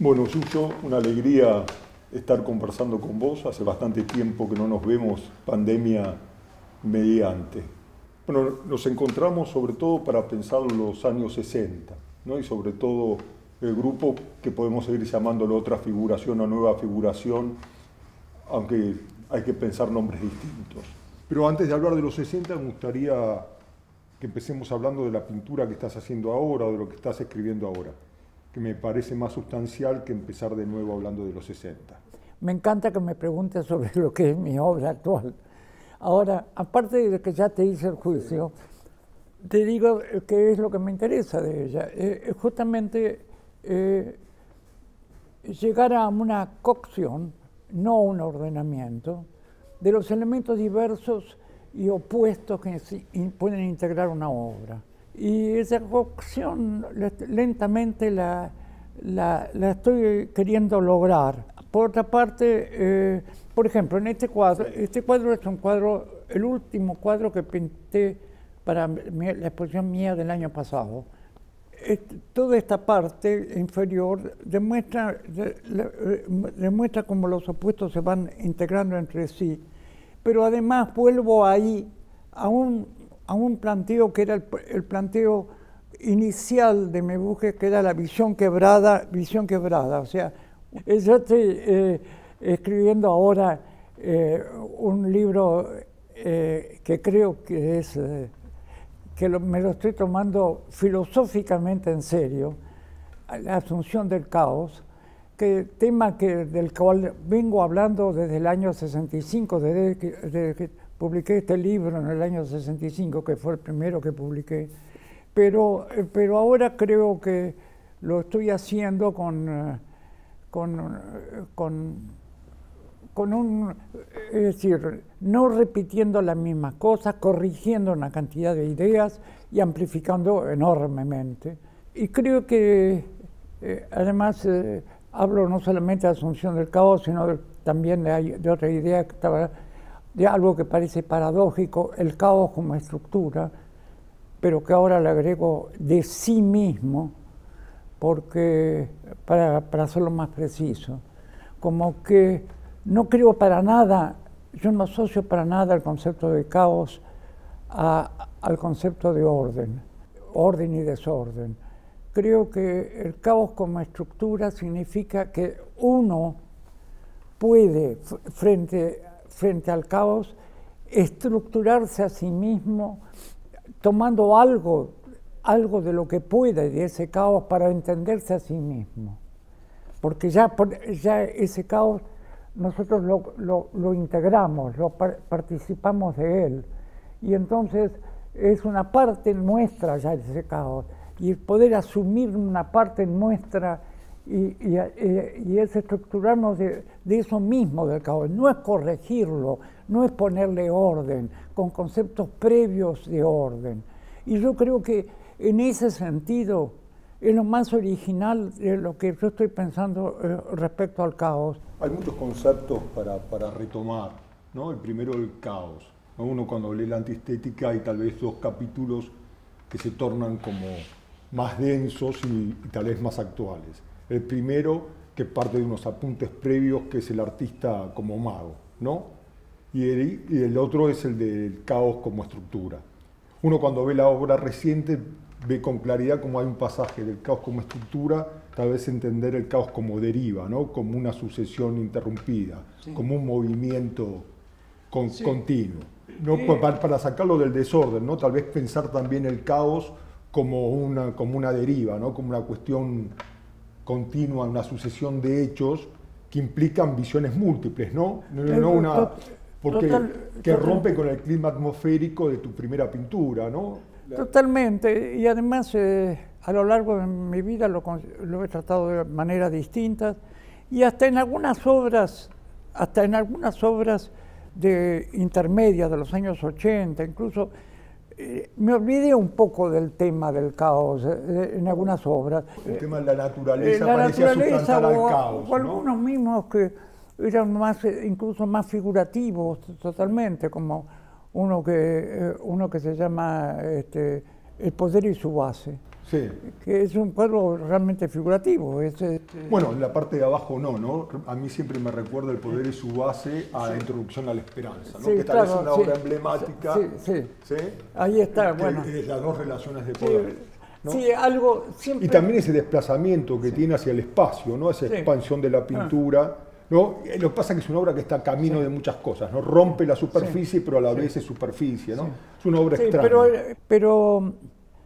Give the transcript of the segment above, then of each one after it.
Bueno, Yuyo, una alegría estar conversando con vos. Hace bastante tiempo que no nos vemos, pandemia mediante. Bueno, nos encontramos sobre todo para pensar los años 60, ¿no? Y sobre todo el grupo que podemos seguir llamándolo otra figuración o nueva figuración, aunque hay que pensar nombres distintos. Pero antes de hablar de los 60, me gustaría que empecemos hablando de la pintura que estás haciendo ahora o de lo que estás escribiendo ahora, que me parece más sustancial que empezar de nuevo hablando de los 60. Me encanta que me preguntes sobre lo que es mi obra actual. Ahora, aparte de que ya te hice el juicio, te digo qué es lo que me interesa de ella. Justamente llegar a una cocción, no un ordenamiento, de los elementos diversos y opuestos que pueden integrar una obra. Y esa cocción lentamente la estoy queriendo llograr. Por otra parte, por ejemplo, en este cuadro es un cuadro, el último cuadro que pinté para la exposición mía del año pasado. Toda esta parte inferior demuestra cómo los opuestos se van integrando entre sí, pero además vuelvo ahí a un planteo que era el planteo inicial de mi búsqueda, que era la visión quebrada. O sea, yo estoy escribiendo ahora un libro que creo que es me lo estoy tomando filosóficamente en serio, la asunción del caos, tema del cual vengo hablando desde el año 65, desde que publiqué este libro en el año 65, que fue el primero que publiqué, pero ahora creo que lo estoy haciendo es decir, no repitiendo las mismas cosas, corrigiendo una cantidad de ideas y amplificando enormemente. Y creo que además hablo no solamente de asunción del caos, sino también de otra idea que estaba, de algo que parece paradójico, el caos como estructura, pero que ahora le agrego de sí mismo, porque para hacerlo más preciso, como que no creo para nada, yo no asocio para nada el concepto de caos al concepto de orden y desorden. Creo que el caos como estructura significa que uno puede, frente al caos, estructurarse a sí mismo, tomando algo de lo que puede de ese caos para entenderse a sí mismo. Porque ya ese caos nosotros lo integramos, participamos de él. Y entonces es una parte nuestra ya ese caos. Y poder asumir una parte nuestra y es estructurarnos de eso mismo del caos. No es corregirlo, no es ponerle orden, con conceptos previos de orden. Y yo creo que en ese sentido es lo más original de lo que yo estoy pensando respecto al caos. Hay muchos conceptos para retomar, ¿no? El primero, el caos. Uno cuando lee la antiestética hay tal vez dos capítulos que se tornan como más densos y tal vez más actuales. El primero, que parte de unos apuntes previos, que es el artista como mago, ¿no? Y el otro es el del caos como estructura. Uno cuando ve la obra reciente ve con claridad cómo hay un pasaje del caos como estructura, tal vez entender el caos como deriva, ¿no? Como una sucesión interrumpida, sí, como un movimiento continuo. ¿No? Para sacarlo del desorden, ¿no? Tal vez pensar también el caos como una deriva, ¿no? Como una cuestión continua, una sucesión de hechos que implican visiones múltiples, ¿no? Que rompe con el clima atmosférico de tu primera pintura, ¿no? Totalmente, y además a lo largo de mi vida lo he tratado de maneras distintas y hasta en algunas obras de intermedias de los años 80, incluso me olvidé un poco del tema del caos en algunas obras. El tema de la naturaleza parecía suplantar al caos, o algunos mismos que eran incluso más figurativos totalmente, como uno que se llama El poder y su base. Sí. que es un cuadro realmente figurativo. Bueno, en la parte de abajo no. A mí siempre me recuerda El poder y su base a la Introducción a la esperanza, ¿no? Sí, Que tal vez es claro, una sí. obra emblemática. Sí. Ahí está, bueno. Las dos relaciones de poder. ¿No? Sí, algo siempre... Y también ese desplazamiento que tiene hacia el espacio, ¿no? Esa expansión de la pintura. ¿No? Lo que pasa es que es una obra que está a camino de muchas cosas, ¿no? Rompe la superficie, pero a la vez es superficie, ¿no? Es una obra extraña. Pero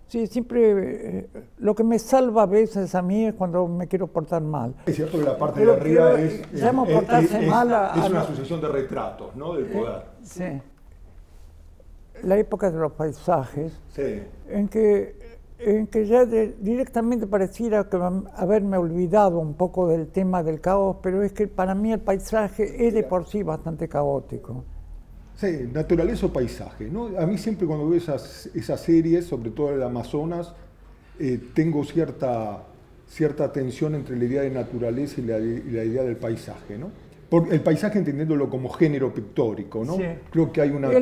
sí, siempre lo que me salva a veces a mí es cuando me quiero portar mal. Es cierto que la parte de arriba es una sucesión de retratos, ¿no? Del poder. Sí. La época de los paisajes, sí. en que ya directamente pareciera que haberme olvidado un poco del tema del caos, pero es que para mí el paisaje es de por sí bastante caótico. Sí, naturaleza o paisaje, ¿no? A mí siempre cuando veo esas series, sobre todo el Amazonas, tengo cierta tensión entre la idea de naturaleza y la idea del paisaje, ¿no? El paisaje entendiéndolo como género pictórico, ¿no? Sí. Creo que hay una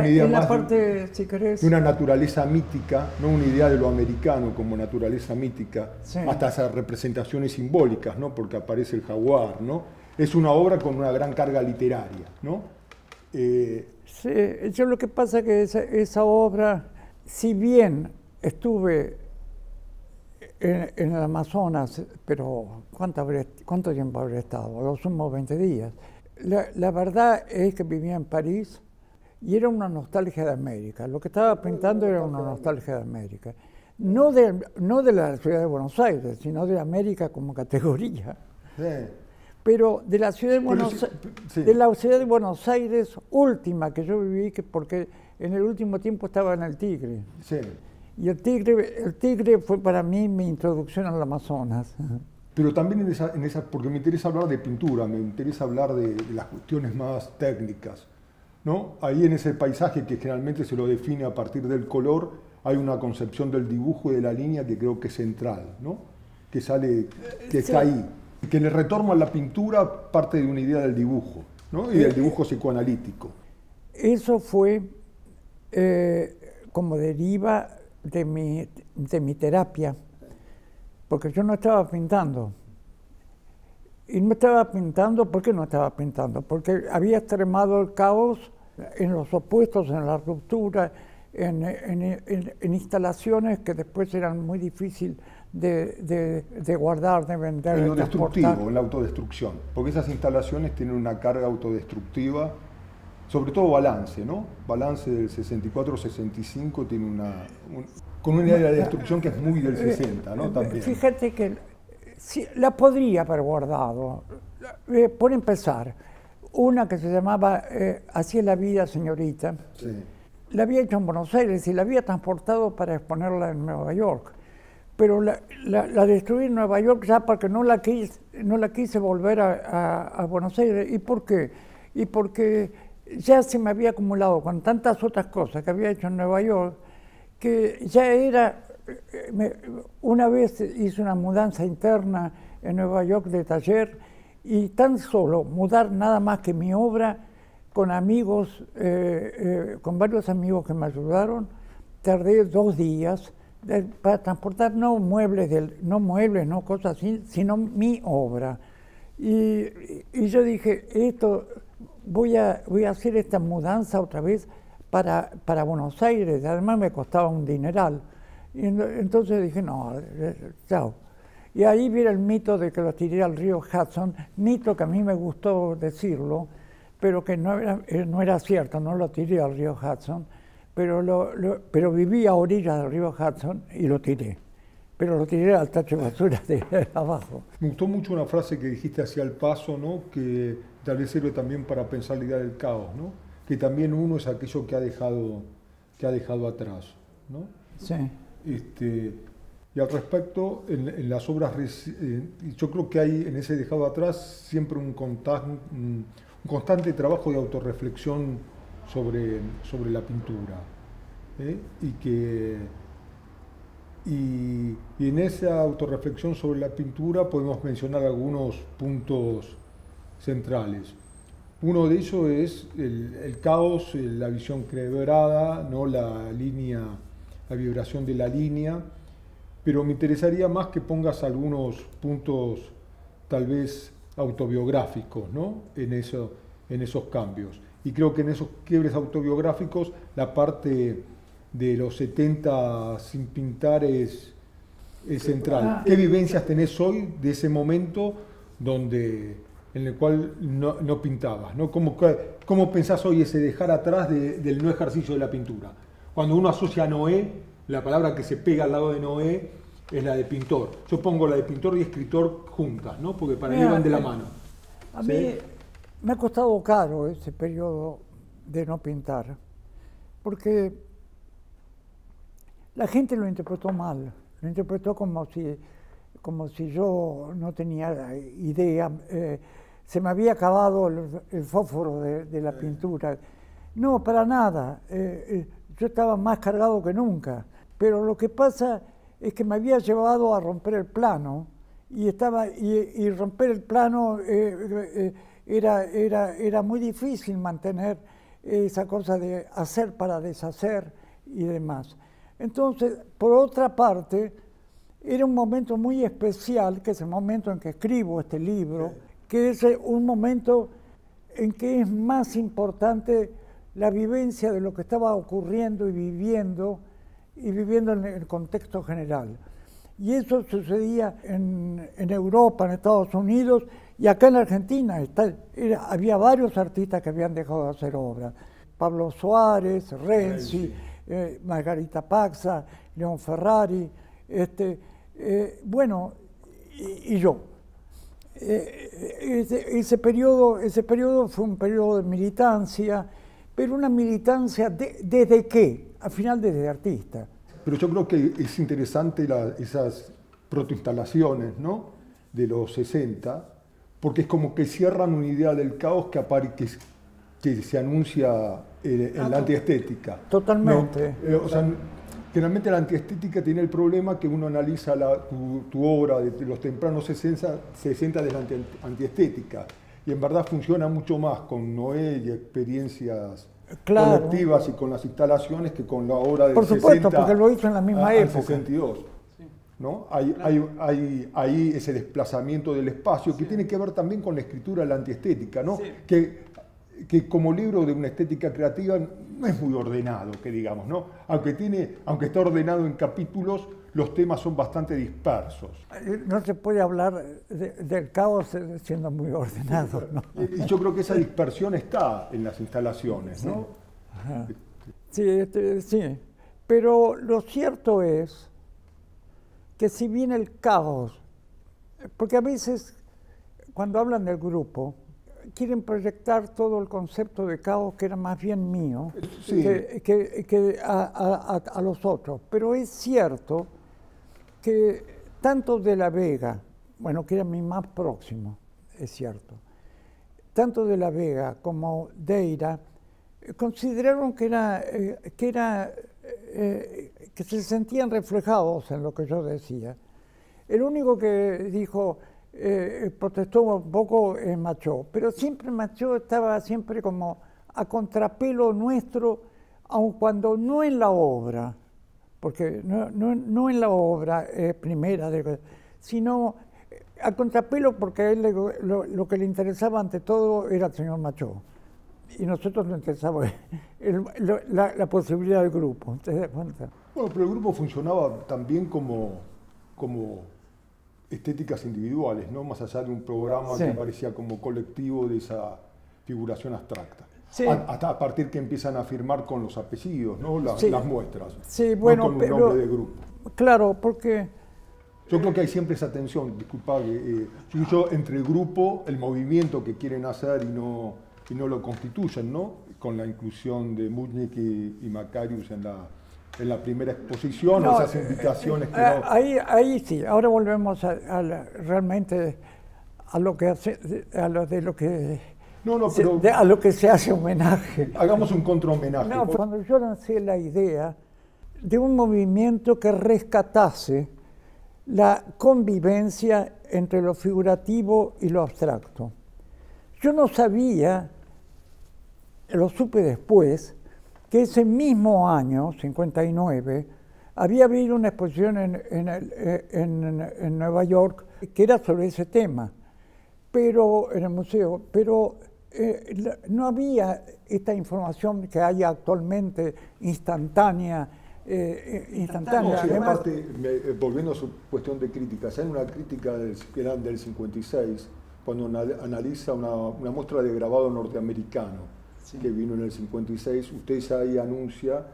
idea más parte, si querés, de una naturaleza mítica, no una idea de lo americano como naturaleza mítica, sí. Hasta esas representaciones simbólicas, ¿no? Porque aparece el jaguar, ¿no? Es una obra con una gran carga literaria, ¿no? Sí, yo lo que pasa es que esa obra, si bien estuve en el Amazonas, pero ¿cuánto tiempo habré estado? A lo sumo 20 días. La verdad es que vivía en París y era una nostalgia de América. Lo que estaba pintando era una nostalgia de América. No de la ciudad de Buenos Aires, sino de América como categoría. Sí. Pero de la ciudad de Buenos Aires última que yo viví, porque en el último tiempo estaba en el Tigre. Sí. Y el tigre fue para mí mi introducción al Amazonas. Pero también porque me interesa hablar de pintura, me interesa hablar de las cuestiones más técnicas, ¿no? Ahí en ese paisaje que generalmente se lo define a partir del color, hay una concepción del dibujo y de la línea que creo que es central, ¿no? Que está ahí. Que le retorno a la pintura parte de una idea del dibujo, ¿no? Y del dibujo psicoanalítico. Eso fue como deriva de mi terapia, porque yo no estaba pintando. Y no estaba pintando, ¿por qué no estaba pintando? Porque había extremado el caos en los opuestos, en la ruptura, en instalaciones que después eran muy difíciles de guardar, de vender, en lo destructivo, en la autodestrucción, porque esas instalaciones tienen una carga autodestructiva, sobre todo Balance, ¿no? Balance del 64-65 tiene con una idea de la destrucción que es muy del 60, ¿no? También. Fíjate que la podría haber guardado. Por empezar, una que se llamaba Así es la vida, señorita, sí. La había hecho en Buenos Aires y la había transportado para exponerla en Nueva York. Pero la destruí en Nueva York ya porque no la quise volver a Buenos Aires. ¿Y por qué? Y porque ya se me había acumulado con tantas otras cosas que había hecho en Nueva York, que ya era... Una vez hice una mudanza interna en Nueva York de taller y tan solo mudar nada más que mi obra con amigos, con varios amigos que me ayudaron, tardé 2 días para transportar no muebles, no cosas así, sino mi obra. Y yo dije, voy a hacer esta mudanza otra vez para Buenos Aires, además me costaba un dineral. Y entonces dije, no, chao. Y ahí viene el mito de que lo tiré al río Hudson, mito que a mí me gustó decirlo, pero que no era cierto, no lo tiré al río Hudson, pero viví a orillas del río Hudson y lo tiré. Pero lo tiré al tacho de basura de abajo. Me gustó mucho una frase que dijiste hacia el paso, ¿no? Que tal vez sirve también para pensar la idea del caos, ¿no? Que también uno es aquello que ha dejado atrás, ¿no? Sí. Y al respecto, en las obras, yo creo que hay en ese dejado atrás siempre un constante trabajo de autorreflexión sobre la pintura. Y en esa autorreflexión sobre la pintura podemos mencionar algunos puntos centrales. Uno de ellos es el caos, la visión quebrada, ¿no? La vibración de la línea, pero me interesaría más que pongas algunos puntos tal vez autobiográficos, ¿no? En esos cambios. Y creo que en esos quiebres autobiográficos la parte de los 70 sin pintar es central. ¿Qué vivencias tenés hoy de ese momento en el cual no pintabas, ¿no? ¿Cómo pensás hoy ese dejar atrás del no ejercicio de la pintura? Cuando uno asocia a Noé, la palabra que se pega al lado de Noé es la de pintor. Yo pongo la de pintor y escritor juntas, ¿no? Porque para mí van de la mano. A mí me ha costado caro ese periodo de no pintar, porque la gente lo interpretó mal, lo interpretó como si yo no tenía idea, se me había acabado el fósforo de la pintura. No, para nada, yo estaba más cargado que nunca, pero lo que pasa es que me había llevado a romper el plano y romper el plano era muy difícil mantener esa cosa de hacer para deshacer y demás. Entonces, por otra parte, era un momento muy especial, que es el momento en que escribo este libro, que es un momento en que es más importante la vivencia de lo que estaba ocurriendo y viviendo en el contexto general. Y eso sucedía en Europa, en Estados Unidos y acá en Argentina. Había varios artistas que habían dejado de hacer obras. Pablo Suárez, Renzi, Margarita Paxa, León Ferrari, bueno, y yo. Ese periodo fue un periodo de militancia, pero una militancia ¿desde qué? Al final desde artista. Pero yo creo que es interesante esas protoinstalaciones, ¿no? De los 60, porque es como que cierran una idea del caos que se anuncia en la antiestética. Totalmente. ¿No? O sea, generalmente la antiestética tiene el problema que uno analiza tu obra de los tempranos 60 de la antiestética, y en verdad funciona mucho más con Noé y experiencias colectivas y con las instalaciones que con la obra del 60. Por supuesto, porque lo hizo en la misma época. 62. ¿No? Hay ese desplazamiento del espacio que tiene que ver también con la escritura de la antiestética, ¿no? Que como libro de una estética creativa no es muy ordenado, que digamos, ¿no? Aunque está ordenado en capítulos, los temas son bastante dispersos. No se puede hablar del caos siendo muy ordenado, ¿no? Y yo creo que esa dispersión está en las instalaciones, ¿no? Sí, sí. Pero lo cierto es que si bien el caos, porque a veces cuando hablan del grupo, quieren proyectar todo el concepto de caos que era más bien mío que a los otros. Pero es cierto que tanto de la Vega, bueno, que era mi más próximo, es cierto, tanto de la Vega como Deira consideraron que se sentían reflejados en lo que yo decía. El único que dijo, protestó un poco Machó, pero siempre Machó estaba siempre como a contrapelo nuestro, aun cuando no en la obra, porque no en la obra primera, sino a contrapelo porque a él lo que le interesaba ante todo era el señor Machó. Y nosotros nos interesaba la posibilidad del grupo. ¿Te das cuenta? Bueno, pero el grupo funcionaba también como estéticas individuales, ¿no? Más allá de un programa que parecía como colectivo de esa figuración abstracta. Sí. Hasta a partir que empiezan a firmar con los apellidos, ¿no? Las muestras. Sí, bueno, no con un nombre de grupo. Claro, porque... Yo creo que hay siempre esa tensión, disculpa, yo entre el grupo, el movimiento que quieren hacer y no lo constituyen, ¿no? Con la inclusión de Muñiz y Macarius en la primera exposición, esas invitaciones que no... Ahí sí, ahora volvemos realmente a lo que se hace homenaje. Hagamos un contrahomenaje. No, cuando yo lancé la idea de un movimiento que rescatase la convivencia entre lo figurativo y lo abstracto. Yo no sabía, lo supe después, que ese mismo año, 59, había habido una exposición en Nueva York que era sobre ese tema, pero en el museo, pero no había esta información que hay actualmente instantánea. No, sí, aparte, volviendo a su cuestión de críticas, hay una crítica del 56, cuando analiza una muestra de grabado norteamericano, sí, que vino en el 56, usted ya ahí anuncia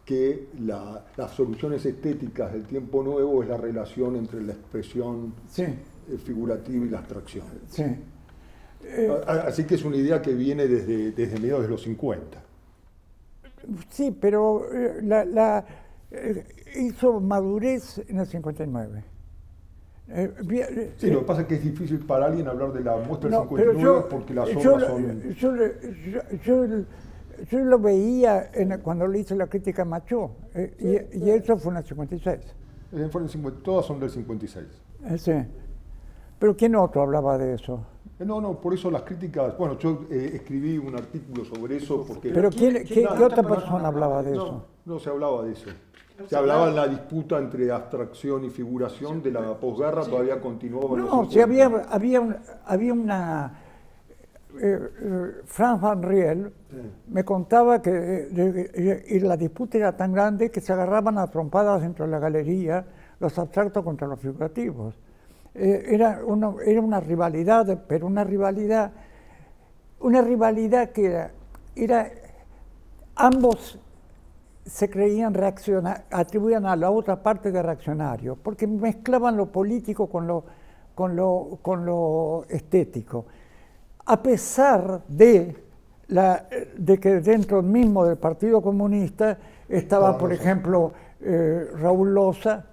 que las soluciones estéticas del tiempo nuevo es la relación entre la expresión, sí, figurativa y la abstracción. Sí. Así que es una idea que viene desde mediados de los 50. Sí, pero hizo madurez en el 59. Sí, lo que pasa es que es difícil para alguien hablar de la muestra del 59 porque las obras son... Yo lo veía cuando le hice la crítica a Macho, y eso fue en el 56. Todas son del 56. Sí. ¿Pero quién otro hablaba de eso? No, por eso las críticas... Bueno, yo escribí un artículo sobre eso porque... ¿Pero qué otra persona hablaba de eso? No se hablaba de eso. Se hablaba de la disputa entre abstracción y figuración de la posguerra, todavía continuaba. No, sí, había una... Franz Van Riel me contaba que la disputa era tan grande que se agarraban a trompadas dentro de la galería los abstractos contra los figurativos. Era una rivalidad, pero una rivalidad que era ambos se creían atribuían a la otra parte de reaccionario, porque mezclaban lo político con lo estético. A pesar de que dentro mismo del Partido Comunista estaba, por ejemplo, Raúl Loza,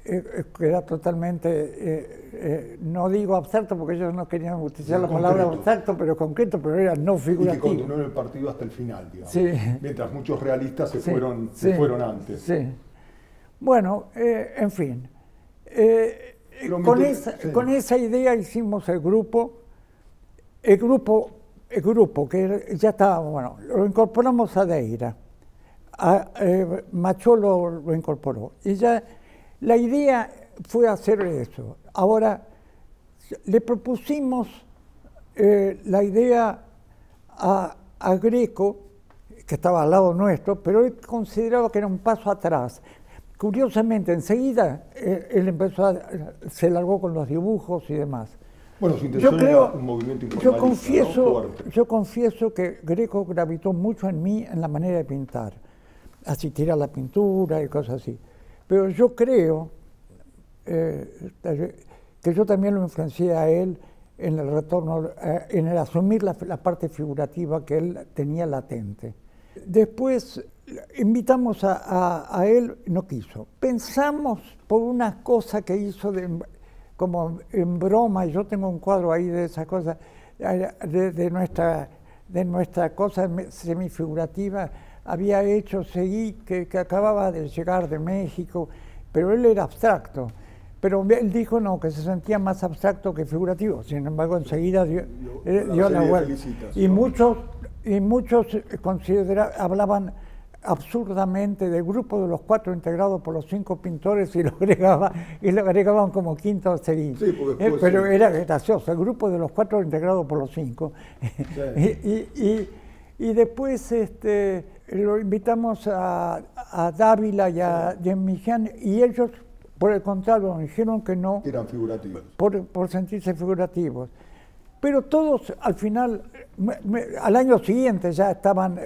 que era totalmente, no digo abstracto porque ellos no querían utilizar la palabra abstracto, pero concreto, pero era no figurativo. Y que continuó en el partido hasta el final, digamos. Sí. Mientras muchos realistas se fueron antes. Sí. Bueno, en fin. Con esa idea hicimos el grupo que ya estaba, bueno, lo incorporamos a Deira, Macho lo incorporó, y ya la idea fue hacer eso. Ahora, le propusimos la idea a Greco, que estaba al lado nuestro, pero él consideraba que era un paso atrás. Curiosamente, enseguida él se largó con los dibujos y demás. Bueno, su intención era un movimiento informalista, fuerte. Yo confieso que Greco gravitó mucho en mí en la manera de pintar, asistir a la pintura y cosas así. Pero yo creo que yo también lo influencié a él en el retorno, en el asumir la parte figurativa que él tenía latente. Después invitamos a él, no quiso. Pensamos por una cosa que hizo como en broma, y yo tengo un cuadro ahí de esa cosa, de nuestra cosa semifigurativa, había hecho Seguí, que acababa de llegar de México, pero él era abstracto. Pero él dijo no, que se sentía más abstracto que figurativo. Sin embargo, enseguida dio la vuelta. Y muchos hablaban absurdamente del grupo de los 4 integrado por los 5 pintores y lo agregaban como quinto Seguí. Sí, pero era gracioso, el grupo de los 4 integrado por los 5. Sí. Y después lo invitamos a Dávila y a Jean-Michel, y ellos, por el contrario, dijeron que no. Eran figurativos. Por sentirse figurativos. Pero todos, al final, al año siguiente ya estaban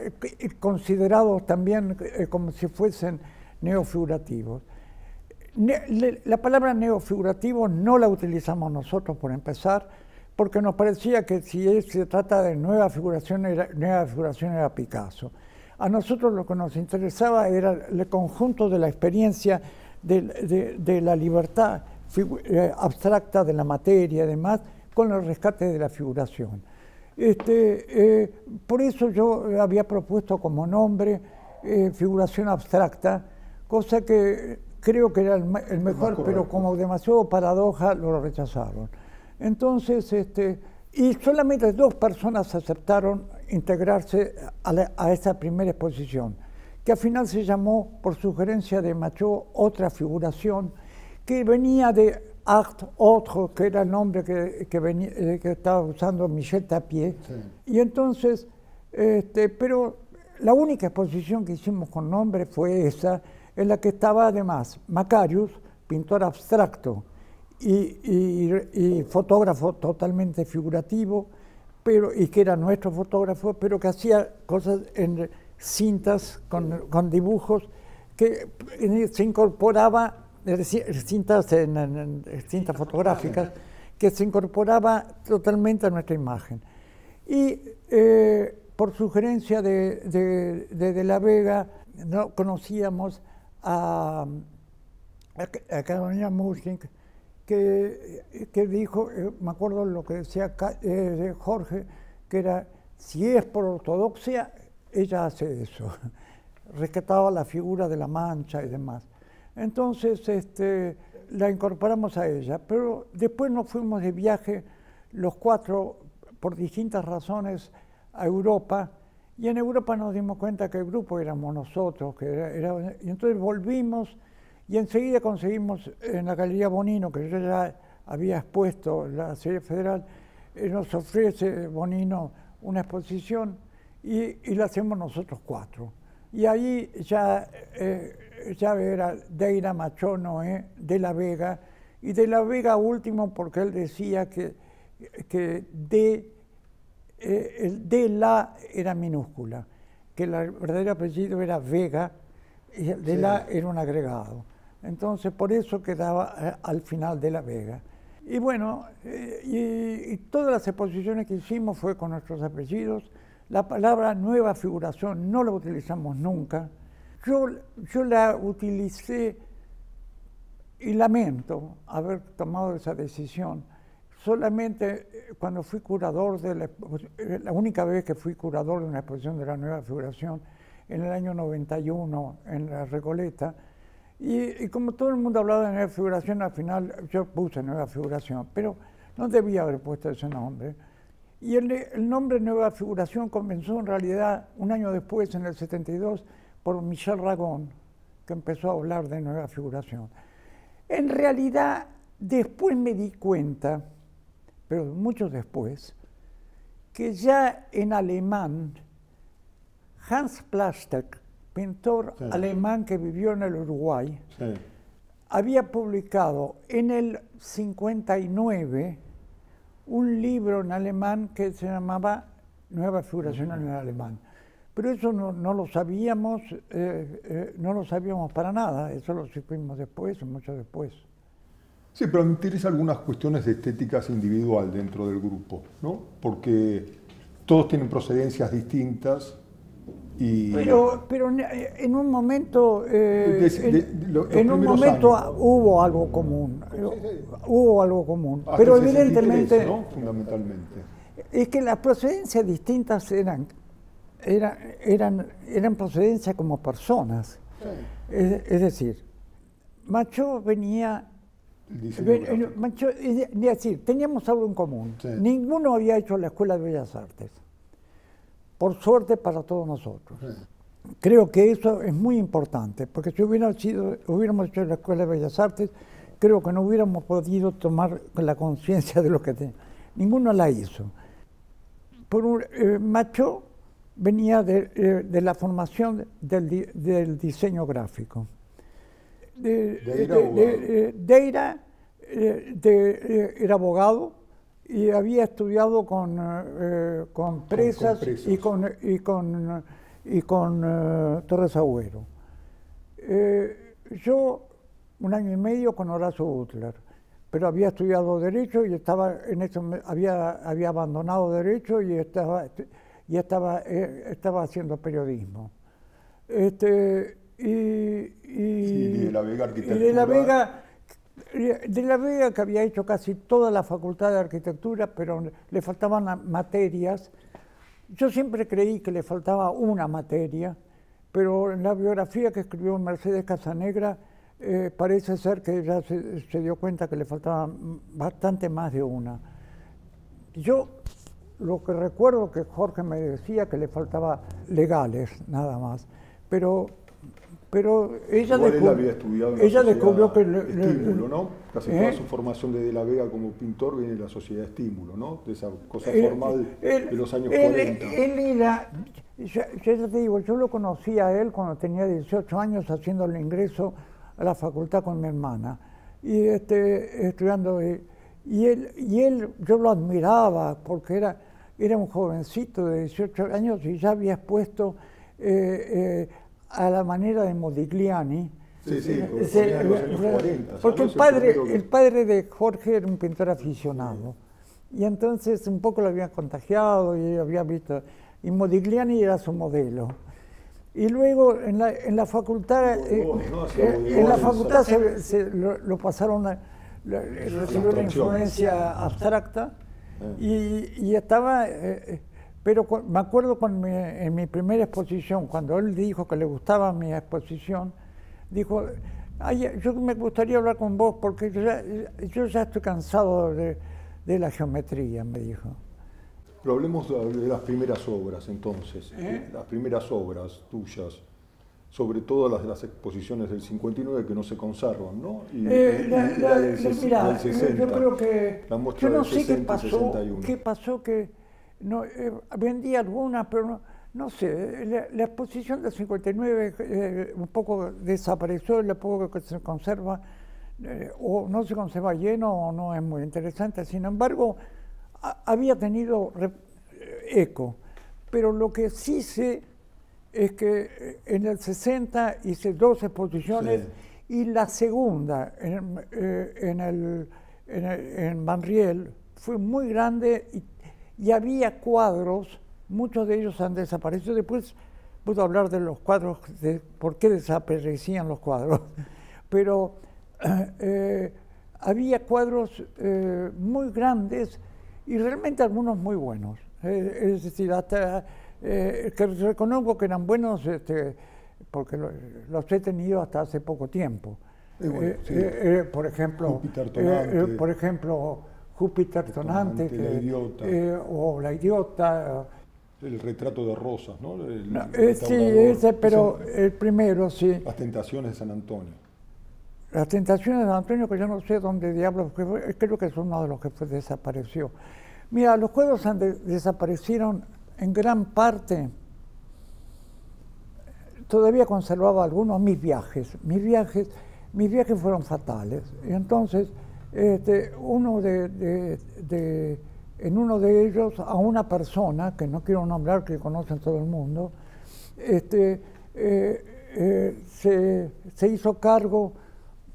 considerados también como si fuesen neofigurativos. La palabra neofigurativo no la utilizamos nosotros, por empezar, porque nos parecía que si se trata de nueva figuración era Picasso. A nosotros lo que nos interesaba era el conjunto de la experiencia de la libertad abstracta de la materia y demás, con el rescate de la figuración. Por eso yo había propuesto como nombre figuración abstracta, cosa que creo que era el mejor, pero como demasiado paradoja lo rechazaron. Entonces, y solamente 2 personas aceptaron integrarse a esa primera exposición, que al final se llamó, por sugerencia de Machot, Otra Figuración, que venía de Art Autre, que era el nombre que estaba usando Michel Tapié. Sí. Y entonces, pero la única exposición que hicimos con nombre fue esa, en la que estaba además Macarius, pintor abstracto y fotógrafo totalmente figurativo, y que era nuestro fotógrafo, pero que hacía cosas en cintas con dibujos que se incorporaba, cintas fotográficas, que se incorporaba totalmente a nuestra imagen. Y por sugerencia de la Vega, no conocíamos a Carolina Muschink, que dijo, me acuerdo lo que decía Jorge, que era, si es por ortodoxia, ella hace eso, rescataba la figura de la mancha y demás. Entonces la incorporamos a ella, pero después nos fuimos de viaje los cuatro, por distintas razones, a Europa, y en Europa nos dimos cuenta que el grupo éramos nosotros, y entonces volvimos, y enseguida conseguimos en la Galería Bonino, que yo ya había expuesto la Serie Federal, nos ofrece Bonino una exposición y la hacemos nosotros cuatro. Y ahí ya era Deira, Machot, Noé, De la Vega, y De la Vega último porque él decía que el de la era minúscula, que el verdadero apellido era Vega y el de la era un agregado. Entonces, por eso quedaba al final De la Vega. Y bueno, y todas las exposiciones que hicimos fue con nuestros apellidos. La palabra nueva figuración no la utilizamos nunca. Yo la utilicé y lamento haber tomado esa decisión. Solamente cuando fui curador la única vez que fui curador de una exposición de la nueva figuración, en el año 91, en la Recoleta, y como todo el mundo hablaba de nueva figuración, al final yo puse nueva figuración, pero no debía haber puesto ese nombre. Y el nombre nueva figuración comenzó en realidad un año después, en el 72, por Michel Ragón, que empezó a hablar de nueva figuración. En realidad, después me di cuenta, pero mucho después, que ya en alemán, Hans Plaster, pintor alemán que vivió en el Uruguay, había publicado en el 59 un libro en alemán que se llamaba Nueva Figuración en el alemán. Pero eso no lo sabíamos, no lo sabíamos para nada, eso lo supimos después, mucho después. Sí, pero me interesan algunas cuestiones de estéticas individual dentro del grupo, ¿no? Porque todos tienen procedencias distintas y... Pero en un momento, hubo algo común, hubo algo común, hasta pero el 63, evidentemente... ¿no? Fundamentalmente. Es que las procedencias distintas eran procedencias como personas. Sí. Es decir, Machot venía... Es decir, teníamos algo en común. Sí. Ninguno había hecho la Escuela de Bellas Artes. Por suerte para todos nosotros. Sí. Creo que eso es muy importante, porque si hubiéramos hecho la Escuela de Bellas Artes, creo que no hubiéramos podido tomar la conciencia de lo que teníamos. Ninguno la hizo. Machot venía de la formación del diseño gráfico. Deira era abogado y había estudiado con Presas y con Torres Agüero. Yo 1 año y medio con Horacio Butler, pero había estudiado Derecho y había abandonado Derecho y estaba haciendo periodismo. De la Vega Arquitectura. De la Vega, que había hecho casi toda la Facultad de Arquitectura, pero le faltaban materias. Yo siempre creí que le faltaba una materia, pero en la biografía que escribió Mercedes Casanegra, parece ser que ella se dio cuenta que le faltaba bastante más de una. Yo lo que recuerdo que Jorge me decía que le faltaba legales, nada más. pero ella, Igual él había estudiado en la ella descubrió que... Estímulo, ¿no? Casi toda su formación de la Vega como pintor viene de la sociedad Estímulo, ¿no? De esa cosa formal de los años 40. Él era, ya te digo, yo lo conocí a él cuando tenía 18 años haciendo el ingreso a la facultad con mi hermana, y estudiando, y él, yo lo admiraba porque era un jovencito de 18 años y ya había expuesto a la manera de Modigliani. Sí, en los años 40. Porque el padre de Jorge era un pintor aficionado. Y entonces un poco lo había contagiado y había visto. Y Modigliani era su modelo. Y luego en la facultad, lo pasaron, recibió una influencia abstracta y estaba. Pero me acuerdo en mi primera exposición, cuando él dijo que le gustaba mi exposición, dijo, yo me gustaría hablar con vos porque yo ya estoy cansado de la geometría, me dijo. Pero hablemos de las primeras obras entonces, las primeras obras tuyas, sobre todo las exposiciones del 59 que no se conservan, ¿no? Y la del 60. Yo creo que, la muestra yo no del sé 60 qué pasó que no, vendí algunas, pero no sé, la exposición del 59 un poco desapareció, lo poco que se conserva, o no se conserva lleno o no es muy interesante. Sin embargo, había tenido eco, pero lo que sí sé es que en el 60 hice 2 exposiciones y la segunda en Banriel fue muy grande y había cuadros, muchos de ellos han desaparecido. Después puedo hablar de los cuadros, de por qué desaparecían los cuadros, pero había cuadros muy grandes y realmente algunos muy buenos. Es decir, hasta que reconozco que eran buenos porque los he tenido hasta hace poco tiempo. Bueno, por ejemplo, Júpiter Tonante, La Idiota. O La Idiota. El retrato de Rosas, ¿no? Sí, ese, pero el primero, sí. Las Tentaciones de San Antonio. Las Tentaciones de San Antonio, que yo no sé dónde diablos, creo que es uno de los que desapareció. Mira, los cuadros desaparecieron en gran parte. Todavía conservaba algunos mis viajes. Mis viajes fueron fatales. Y entonces, en uno de ellos, a una persona, que no quiero nombrar, que conocen todo el mundo, se hizo cargo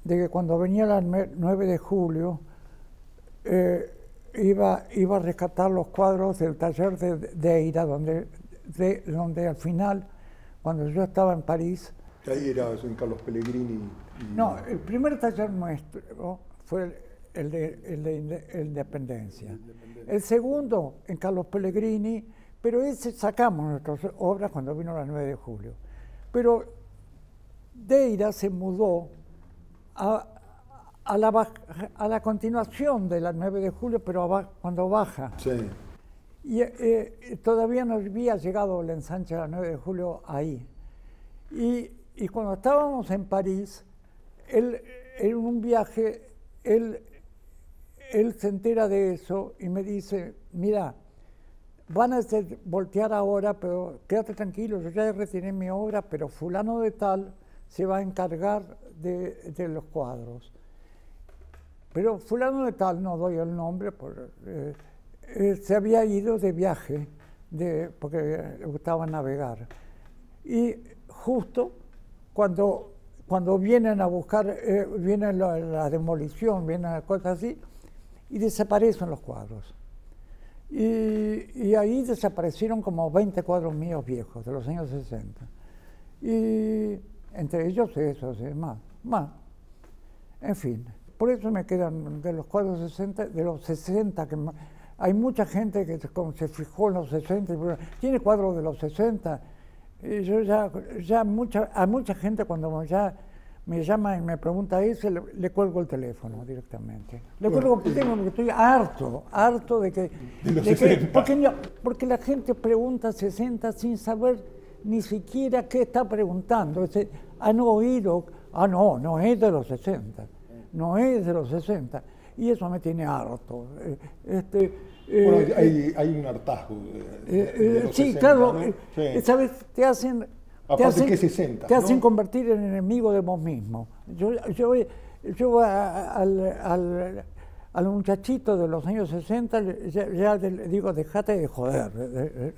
de que cuando venía el 9 de julio, iba a rescatar los cuadros del taller de Eira, donde al final, cuando yo estaba en París... Ahí era en Carlos Pellegrini. No, el primer taller nuestro fue el de Independencia. El segundo en Carlos Pellegrini, pero ese sacamos nuestras obras cuando vino la 9 de julio. Pero Deira se mudó a la continuación de la 9 de julio, pero cuando baja. Sí. Y todavía no había llegado el ensanche de la 9 de julio ahí. Y cuando estábamos en París, en un viaje, él se entera de eso y me dice, mira, van a voltear ahora, pero quédate tranquilo, yo ya retiré mi obra, pero fulano de tal se va a encargar de los cuadros. Pero fulano de tal, no doy el nombre, se había ido de viaje, porque le gustaba navegar. Y justo cuando vienen a buscar, viene la demolición, vienen cosas así, y desaparecen los cuadros. Y ahí desaparecieron como 20 cuadros míos viejos, de los años 60. Y entre ellos esos, más. En fin, por eso me quedan de los cuadros 60, de los 60, que hay mucha gente que se fijó en los 60, tiene cuadros de los 60, y yo a mucha gente cuando ya me llama y me pregunta eso, le cuelgo el teléfono directamente. Le cuelgo porque estoy harto de que... De los 60. Porque la gente pregunta 60 sin saber ni siquiera qué está preguntando. Han oído, no es de los 60, no es de los 60. Y eso me tiene harto. Bueno, hay un hartazgo de los sí, 60, claro, ¿no? Sí. ¿sabes? Te hacen ¿Qué 60? te hacen ¿no? convertir en enemigo de vos mismo. Yo al muchachito de los años 60 ya le digo, dejate de joder.